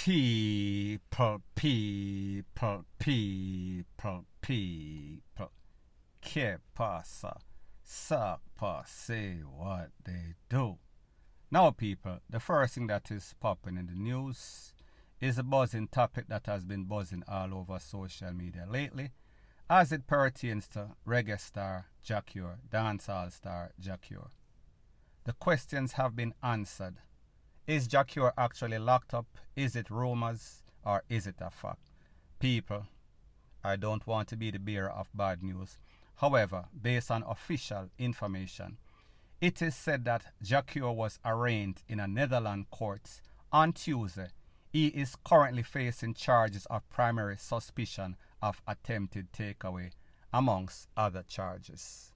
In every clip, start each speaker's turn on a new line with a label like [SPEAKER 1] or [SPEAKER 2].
[SPEAKER 1] People. Que pasa? Suck pass, say what they do. Now, people, the first thing that is popping in the news is a buzzing topic that has been buzzing all over social media lately, as it pertains to reggae star CUR, dancehall star CUR. The questions have been answered. Is CUR actually locked up? Is it rumors or is it a fact? People, I don't want to be the bearer of bad news. However, based on official information, it is said that CUR was arraigned in a Netherlands court on Tuesday. He is currently facing charges of primary suspicion of attempted takeaway, amongst other charges.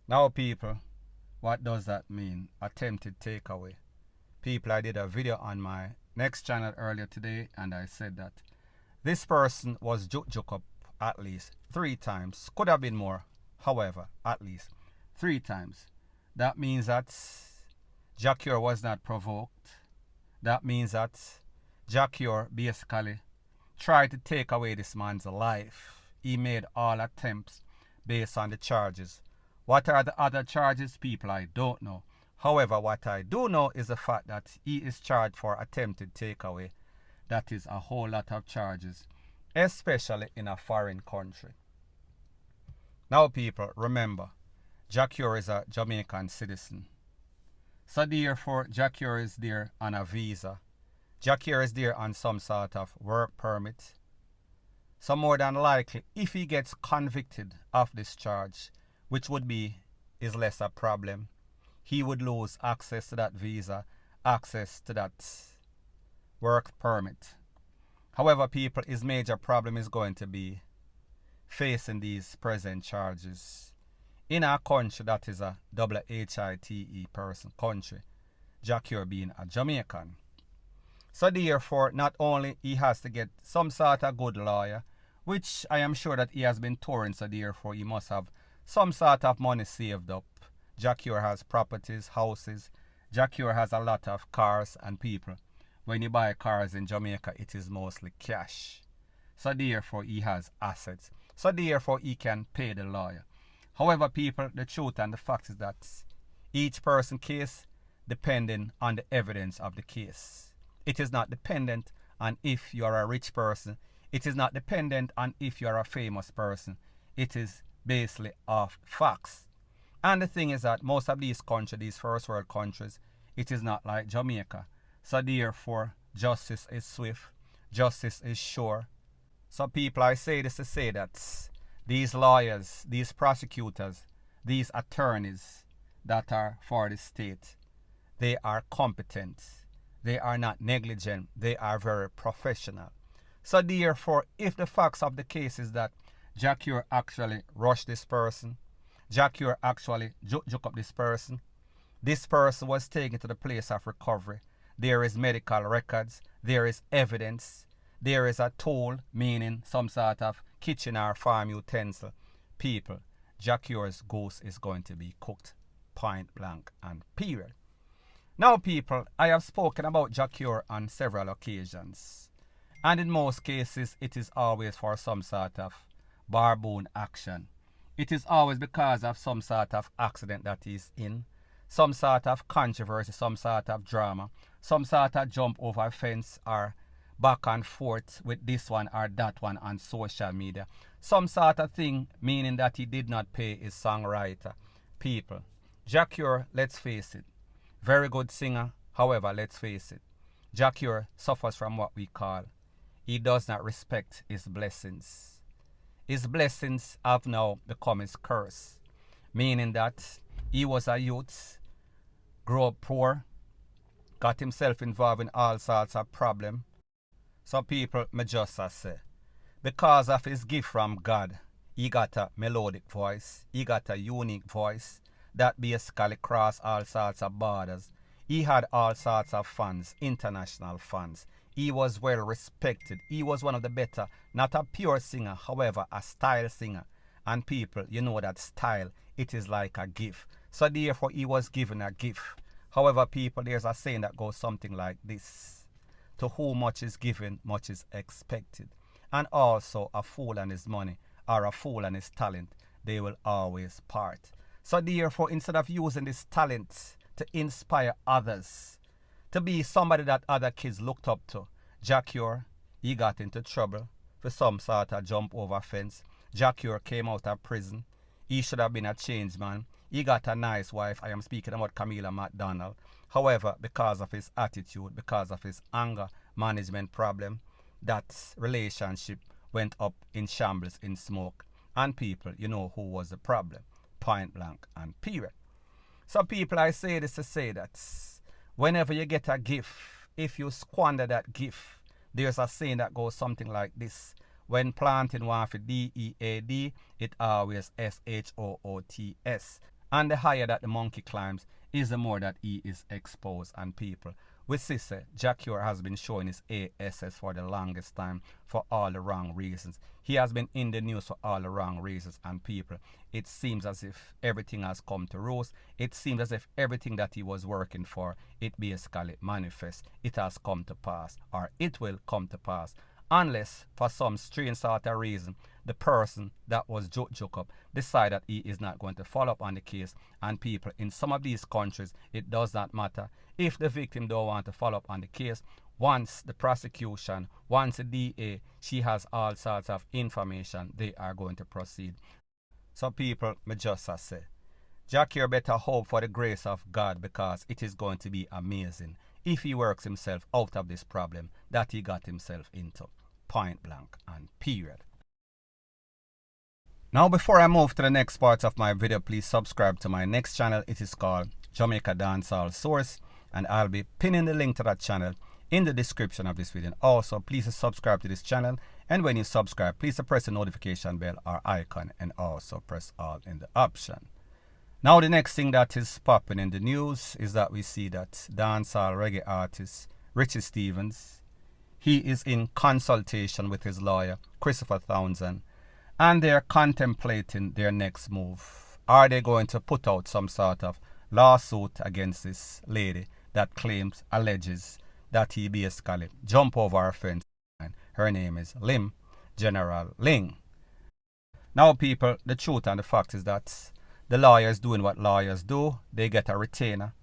[SPEAKER 1] Now, people, what does that mean? Attempted takeaway. People, I did a video on my next channel earlier today, and I said that this person was juke up at least 3 times. Could have been more, however, at least 3 times. That means that CUR was not provoked. That means that CUR basically tried to take away this man's life. He made all attempts based on the charges. What are the other charges, people? I don't know. However, what I do know is the fact that he is charged for attempted takeaway. That is a whole lot of charges, especially in a foreign country. Now, people, remember, CUR is a Jamaican citizen. So therefore, CUR is there on a visa. CUR is there on some sort of work permit. So more than likely, if he gets convicted of this charge, which would be is less a problem, he would lose access to that visa, access to that work permit. However, people, his major problem is going to be facing these present charges. In our country, that is a WHITE person country, CUR being a Jamaican. So therefore, not only he has to get some sort of good lawyer, which I am sure that he has been touring, so therefore he must have some sort of money saved up. CUR has properties, houses. CUR has a lot of cars and people. When you buy cars in Jamaica, it is mostly cash. So therefore, he has assets. So therefore, he can pay the lawyer. However, people, the truth and the fact is that each person case depending on the evidence of the case. It is not dependent on if you are a rich person. It is not dependent on if you are a famous person. It is basically of facts. And the thing is that most of these countries, these first world countries, it is not like Jamaica. So therefore, justice is swift, justice is sure. So people, I say this to say that these lawyers, these prosecutors, these attorneys that are for the state, they are competent. They are not negligent. They are very professional. So therefore, if the facts of the case is that CUR actually rushed this person, CUR actually juke up this person was taken to the place of recovery. There is medical records, there is evidence, there is a tool, meaning some sort of kitchen or farm utensil. People, CUR's goose is going to be cooked, point blank and period. Now, people, I have spoken about CUR on several occasions, and in most cases, it is always for some sort of barboon action. It is always because of some sort of accident that he's in, some sort of controversy, some sort of drama, some sort of jump over a fence or back and forth with this one or that one on social media. Some sort of thing meaning that he did not pay his songwriter. People, CUR, let's face it, very good singer. However, let's face it, CUR suffers from what we call, he does not respect his blessings. His blessings have now become his curse, meaning that he was a youth, grew up poor, got himself involved in all sorts of problems. So people, me just say, because of his gift from God, he got a melodic voice, he got a unique voice that basically crossed all sorts of borders. He had all sorts of fans, international fans. He was well respected. He was one of the better, not a pure singer, however, a style singer. And people, you know that style, it is like a gift. So therefore, he was given a gift. However, people, there's a saying that goes something like this. To whom much is given, much is expected. And also a fool and his money, or a fool and his talent, they will always part. So therefore, instead of using this talent to inspire others, to be somebody that other kids looked up to, CUR, he got into trouble for some sort of jump over fence. CUR came out of prison. He should have been a changed man. He got a nice wife. I am speaking about Camila McDonald. However, because of his attitude, because of his anger management problem, that relationship went up in shambles, in smoke. And people, you know who was the problem. Point blank and period. So people, I say this to say that whenever you get a gift, if you squander that gift, there's a saying that goes something like this. When planting one for DEAD, it always SHOOTS. And the higher that the monkey climbs is the more that he is exposed. And people, we see CUR has been showing his ASS for the longest time for all the wrong reasons. He has been in the news for all the wrong reasons. And people, it seems as if everything has come to roost. It seems as if everything that he was working for, it basically manifests. It has come to pass, or it will come to pass. Unless, for some strange sort of reason, the person that was joke up decide that he is not going to follow up on the case. And people, in some of these countries, it does not matter. If the victim don't want to follow up on the case, once the prosecution, once the DA, she has all sorts of information, they are going to proceed. So people, me just say, CUR better hope for the grace of God, because it is going to be amazing if he works himself out of this problem that he got himself into. Point blank and period. Now before I move to the next part of my video, please subscribe to my next channel. It is called Jamaica Dancehall Source, and I'll be pinning the link to that channel in the description of this video. Also, please subscribe to this channel, and when you subscribe, please press the notification bell or icon, and also press all in the option. Now the next thing that is popping in the news is that we see that dancehall reggae artist Richie Stephens, he is in consultation with his lawyer Christopher Townsend, and they're contemplating their next move. Are they going to put out some sort of lawsuit against this lady that claims, alleges that he basically jumped over a fence? And her name is Lim, General Ling. Now people, the truth and the fact is that the lawyer is doing what lawyers do. They get a retainer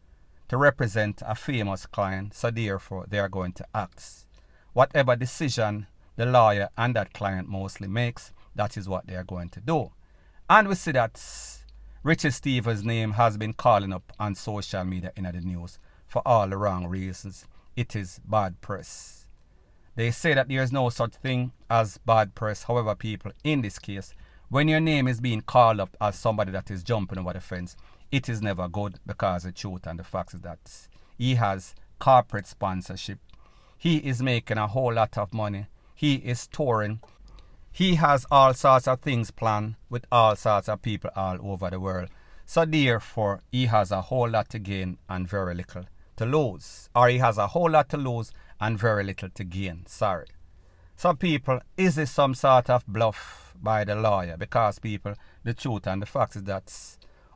[SPEAKER 1] to represent a famous client, so therefore they are going to act. Whatever decision the lawyer and that client mostly makes, that is what they are going to do. And we see that Richie Stephens' name has been calling up on social media in the news for all the wrong reasons. It is bad press. They say that there is no such thing as bad press. However, people, in this case, when your name is being called up as somebody that is jumping over the fence, it is never good, because the truth and the fact is that he has corporate sponsorship. He is making a whole lot of money. He is touring. He has all sorts of things planned with all sorts of people all over the world. So therefore, he has a whole lot to gain and very little to lose. Or he has a whole lot to lose and very little to gain. Sorry. So people, is this some sort of bluff by the lawyer? Because people, the truth and the fact is that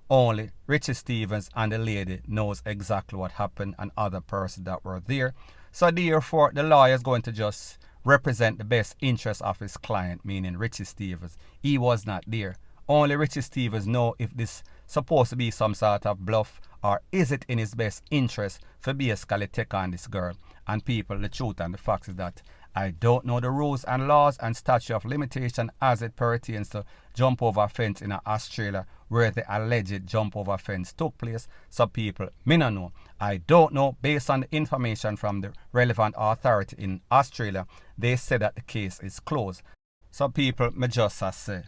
[SPEAKER 1] only Richie Stephens and the lady knows exactly what happened, and other persons that were there. So therefore, the lawyer is going to just represent the best interest of his client, meaning Richie Stephens. He was not there. Only Richie Stephens know if this supposed to be some sort of bluff, or is it in his best interest for basically take on this girl. And people, the truth and the fact is that I don't know the rules and laws and statute of limitation as it pertains to jump over fence in Australia, where the alleged jump over fence took place. So people, me no know. I don't know. Based on the information from the relevant authority in Australia, they said that the case is closed. So people, me just say,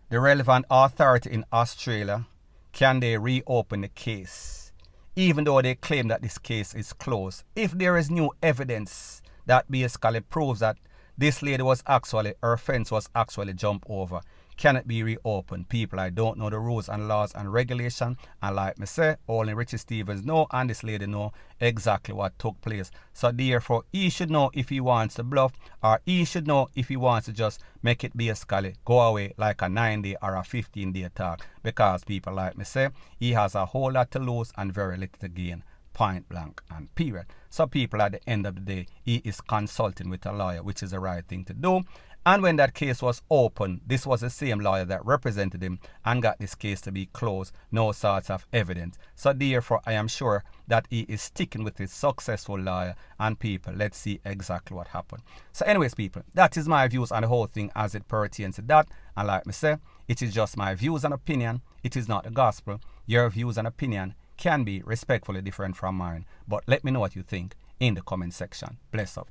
[SPEAKER 1] the relevant authority in Australia, can they reopen the case? Even though they claim that this case is closed, if there is new evidence that basically proves that this lady was actually, her fence was actually jumped over, can it be reopened? People, I don't know the rules and laws and regulation, and like me say, only Richie Stephens know and this lady know exactly what took place. So therefore, he should know if he wants to bluff, or he should know if he wants to just make it basically go away like a 9-day or a 15-day talk. Because people, like me say, he has a whole lot to lose and very little to gain. point blank and period. So people, at the end of the day, he is consulting with a lawyer, which is the right thing to do. And when that case was opened, this was the same lawyer that represented him and got this case to be closed, no sorts of evidence. So therefore, I am sure that he is sticking with his successful lawyer. And people, let's see exactly what happened. So anyways, people, that is my views on the whole thing as it pertains to that. And like me say, it is just my views and opinion. It is not the gospel. Your views and opinion can be respectfully different from mine. But let me know what you think in the comment section. Bless up.